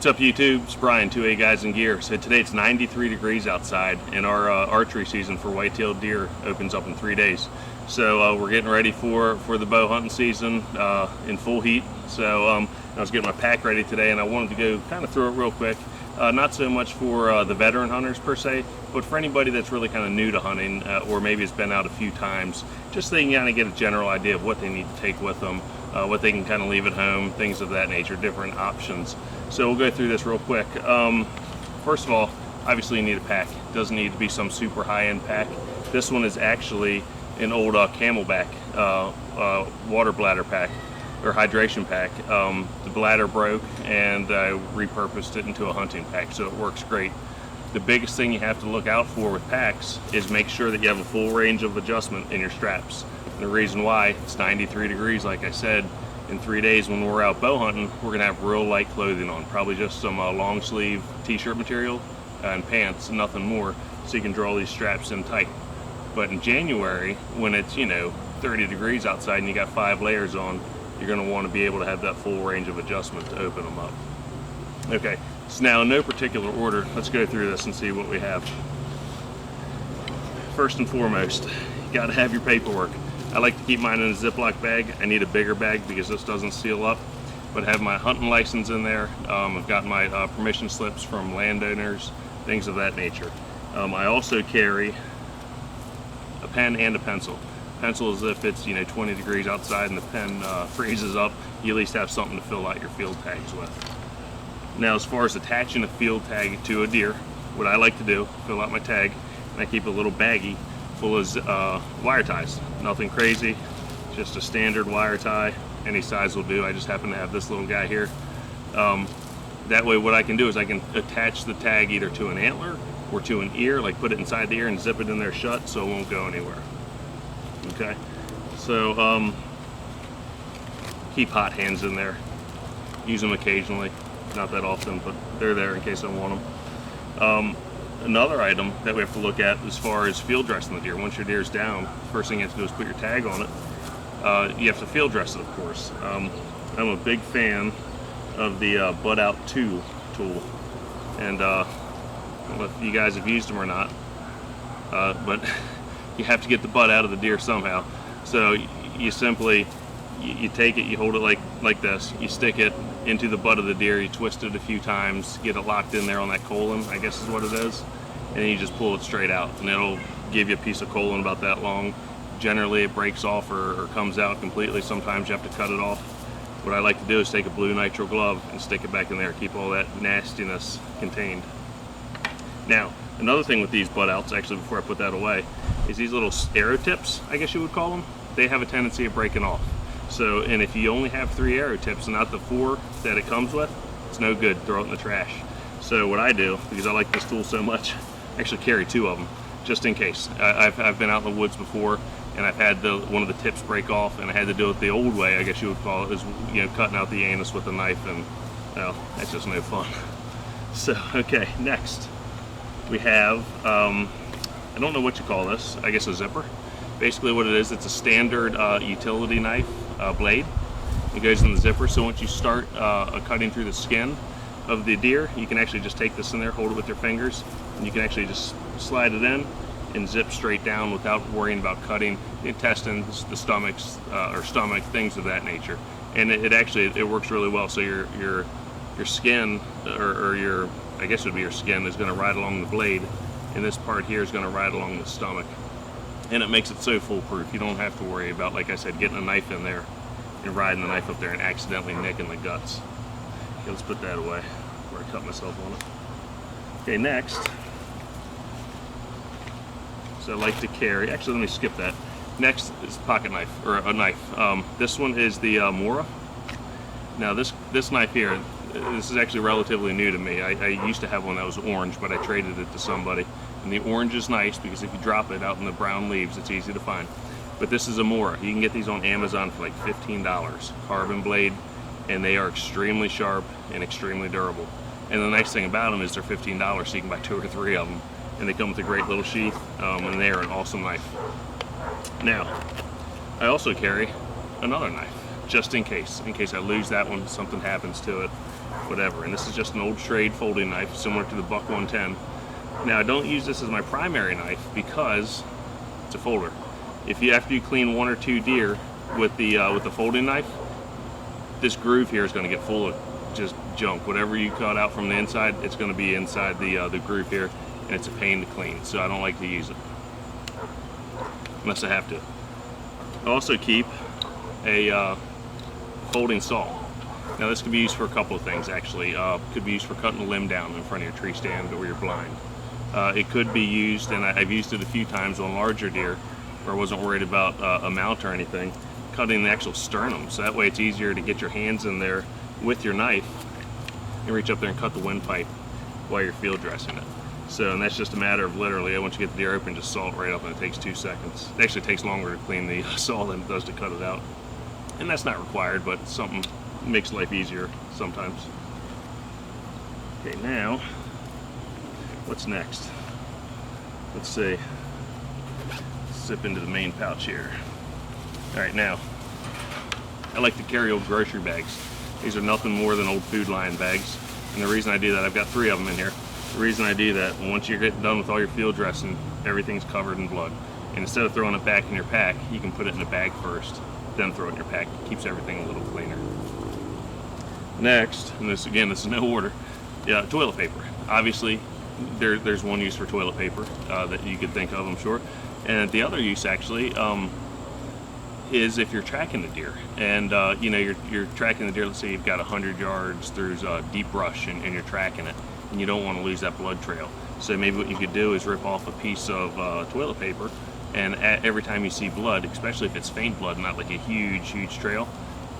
What's up YouTube? It's Brian, 2A Guys and Gear. So today it's 93 degrees outside and our archery season for white-tailed deer opens up in 3 days. So we're getting ready for the bow hunting season in full heat. So I was getting my pack ready today and I wanted to go kind of through it real quick. Not so much for the veteran hunters per se, but for anybody that's really kind of new to hunting or maybe has been out a few times, just so they can kind of get a general idea of what they need to take with them, what they can kind of leave at home, things of that nature, different options. So we'll go through this real quick. First of all, obviously you need a pack. It doesn't need to be some super high-end pack. This one is actually an old Camelback water bladder pack or hydration pack. The bladder broke and I repurposed it into a hunting pack, so it works great. The biggest thing you have to look out for with packs is make sure that you have a full range of adjustment in your straps. And the reason why, it's 93 degrees, like I said. In 3 days when we're out bow hunting, we're gonna have real light clothing on, probably just some long sleeve t-shirt material and pants, nothing more, so you can draw these straps in tight. But in January, when it's 30 degrees outside and you got 5 layers on, you're gonna want to be able to have that full range of adjustment to open them up. Okay, so now in no particular order, let's go through this and see what we have. First and foremost, you gotta have your paperwork. I like to keep mine in a Ziploc bag. I need a bigger bag because this doesn't seal up. But I have my hunting license in there. I've got my permission slips from landowners, things of that nature. I also carry a pen and a pencil. Pencil is if it's 20 degrees outside and the pen freezes up, you at least have something to fill out your field tags with. Now as far as attaching a field tag to a deer, what I like to do, fill out my tag, and I keep a little baggie full of wire ties. Nothing crazy, just a standard wire tie. Any size will do. I just happen to have this little guy here. That way what I can do is I can attach the tag either to an antler or to an ear, like put it inside the ear and zip it in there shut so it won't go anywhere. Okay, so keep hot hands in there. Use them occasionally, not that often, but they're there in case I want them. Another item that we have to look at as far as field dressing the deer. Once your deer's down, first thing you have to do is put your tag on it. You have to field dress it, of course. I'm a big fan of the Butt Out 2 tool, and I don't know if you guys have used them or not, but you have to get the butt out of the deer somehow. So you simply you take it, you hold it like this, you stick it into the butt of the deer, you twist it a few times, get it locked in there on that colon, I guess is what it is, and then you just pull it straight out, and it'll give you a piece of colon about that long. Generally it breaks off or comes out completely. Sometimes you have to cut it off. What I like to do is take a blue nitrile glove and stick it back in there, keep all that nastiness contained. Now, another thing with these butt outs, actually before I put that away, is these little arrow tips, I guess you would call them. They have a tendency of breaking off. So, and if you only have 3 arrow tips and not the 4 that it comes with, it's no good, throw it in the trash. So what I do, because I like this tool so much, I actually carry 2 of them, just in case. I've been out in the woods before, and I've had one of the tips break off, and I had to do it the old way, I guess you would call it, is cutting out the anus with a knife, and well, that's just no fun. So, okay, next we have, I don't know what you call this, I guess a zipper. Basically what it is, it's a standard utility knife blade. It goes in the zipper, so once you start cutting through the skin of the deer, you can actually just take this in there, hold it with your fingers, and you can actually just slide it in and zip straight down without worrying about cutting the intestines, the stomach, things of that nature. And it actually works really well. So your skin, or your, I guess it would be your skin, is going to ride along the blade, and this part here is going to ride along the stomach. And it makes it so foolproof. You don't have to worry about, like I said, getting a knife in there and riding the knife up there and accidentally nicking the guts. Okay, let's put that away before I cut myself on it. Okay, next, so I like to carry, actually let me skip that. Next is pocket knife, or a knife. This one is the Mora. Now this knife here, this is actually relatively new to me. I used to have one that was orange, but I traded it to somebody. And the orange is nice because if you drop it out in the brown leaves, it's easy to find. But this is a Mora. You can get these on Amazon for like $15. Carbon blade, and they are extremely sharp and extremely durable. And the nice thing about them is they're $15, so you can buy 2 or 3 of them. And they come with a great little sheath, and they are an awesome knife. Now, I also carry another knife, just in case I lose that one, something happens to it. whatever. And this is just an old Schrade folding knife, similar to the Buck 110. Now I don't use this as my primary knife because it's a folder. After you clean 1 or 2 deer with the folding knife, this groove here is going to get full of just junk. Whatever you cut out from the inside, it's going to be inside the groove here, and it's a pain to clean. So I don't like to use it unless I have to. I also keep a folding saw. Now this could be used for a couple of things actually. Could be used for cutting a limb down in front of your tree stand or your blind. It could be used, and I've used it a few times on larger deer where I wasn't worried about a mount or anything, cutting the actual sternum. So that way it's easier to get your hands in there with your knife and reach up there and cut the windpipe while you're field dressing it. So, and that's just a matter of literally, once you get the deer open, just saw it right up, and it takes 2 seconds. It actually takes longer to clean the saw than it does to cut it out. And that's not required, but something makes life easier sometimes. Okay, now, what's next? Let's see. Zip into the main pouch here. All right, now, I like to carry old grocery bags. These are nothing more than old Food Lion bags. And the reason I do that, I've got 3 of them in here. The reason I do that, once you're getting done with all your field dressing, everything's covered in blood. And instead of throwing it back in your pack, you can put it in a bag first, then throw it in your pack. It keeps everything a little cleaner. Next, and this is no order, toilet paper. Obviously, there's one use for toilet paper that you could think of, I'm sure. And the other use actually is if you're tracking the deer, and you're tracking the deer. Let's say you've got 100 yards through deep brush, and you're tracking it, and you don't want to lose that blood trail. So maybe what you could do is rip off a piece of toilet paper, and every time you see blood, especially if it's faint blood, not like a huge trail,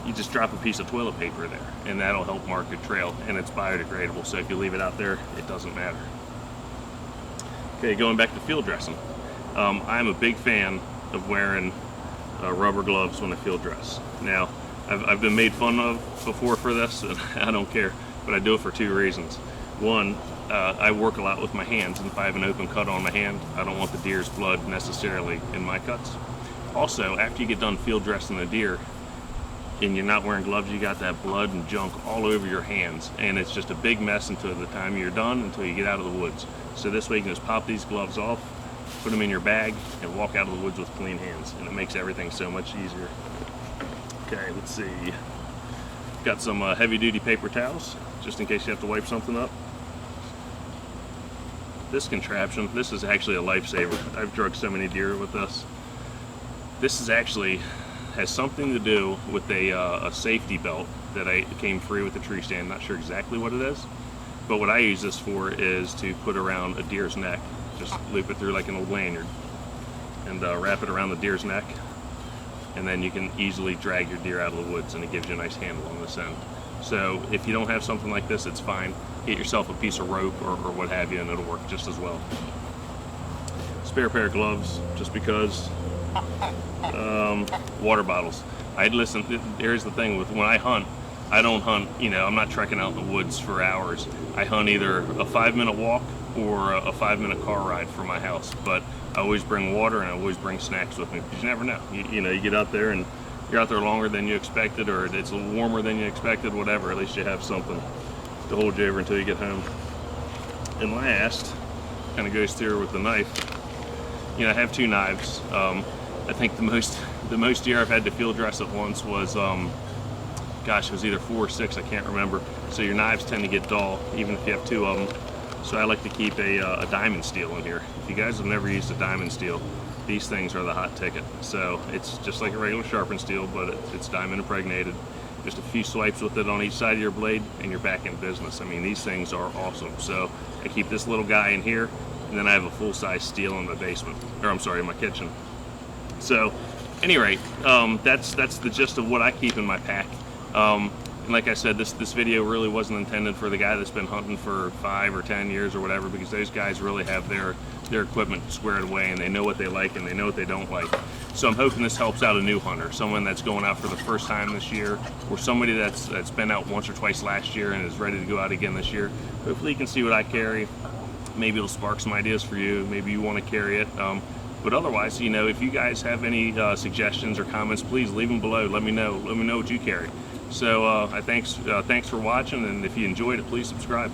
you just drop a piece of toilet paper there, and that'll help mark a trail, and it's biodegradable. So if you leave it out there, it doesn't matter. Okay, going back to field dressing. I'm a big fan of wearing rubber gloves when I field dress. Now, I've been made fun of before for this, and I don't care, but I do it for 2 reasons. One, I work a lot with my hands, and if I have an open cut on my hand, I don't want the deer's blood necessarily in my cuts. Also, after you get done field dressing the deer, and you're not wearing gloves, you got that blood and junk all over your hands, and it's just a big mess until the time you're done, until you get out of the woods. So this way you can just pop these gloves off, put them in your bag, and walk out of the woods with clean hands, and it makes everything so much easier. Okay, let's see. Got some heavy-duty paper towels, just in case you have to wipe something up. This contraption, this is actually a lifesaver. I've drugged so many deer with this. This is actually has something to do with a safety belt that I came free with the tree stand. Not sure exactly what it is, but what I use this for is to put around a deer's neck. Just loop it through like an old lanyard and wrap it around the deer's neck, and then you can easily drag your deer out of the woods, and it gives you a nice handle on this end. So if you don't have something like this, it's fine. Get yourself a piece of rope or what have you, and it'll work just as well. Spare pair of gloves, just because. Water bottles. Here's the thing with when I hunt, I don't hunt, I'm not trekking out in the woods for hours. I hunt either a 5-minute walk or a 5-minute car ride from my house. But I always bring water, and I always bring snacks with me, because you never know. You get out there and you're out there longer than you expected, or it's a little warmer than you expected, whatever. At least you have something to hold you over until you get home. And last, kind of goes through with the knife. I have 2 knives. I think the most deer I've had to field dress at once was, it was either 4 or 6, I can't remember. So your knives tend to get dull, even if you have 2 of them. So I like to keep a diamond steel in here. If you guys have never used a diamond steel, these things are the hot ticket. So it's just like a regular sharpened steel, but it's diamond impregnated. Just a few swipes with it on each side of your blade, and you're back in business. I mean, these things are awesome. So I keep this little guy in here, and then I have a full-size steel in my basement, in my kitchen. So, at any rate, that's the gist of what I keep in my pack. And like I said, this video really wasn't intended for the guy that's been hunting for 5 or 10 years or whatever, because those guys really have their equipment squared away, and they know what they like and they know what they don't like. So I'm hoping this helps out a new hunter, someone that's going out for the first time this year, or somebody that's been out once or twice last year and is ready to go out again this year. Hopefully you can see what I carry. Maybe it'll spark some ideas for you. Maybe you want to carry it. But otherwise, if you guys have any suggestions or comments, please leave them below. Let me know what you carry. So thanks for watching, and if you enjoyed it, please subscribe.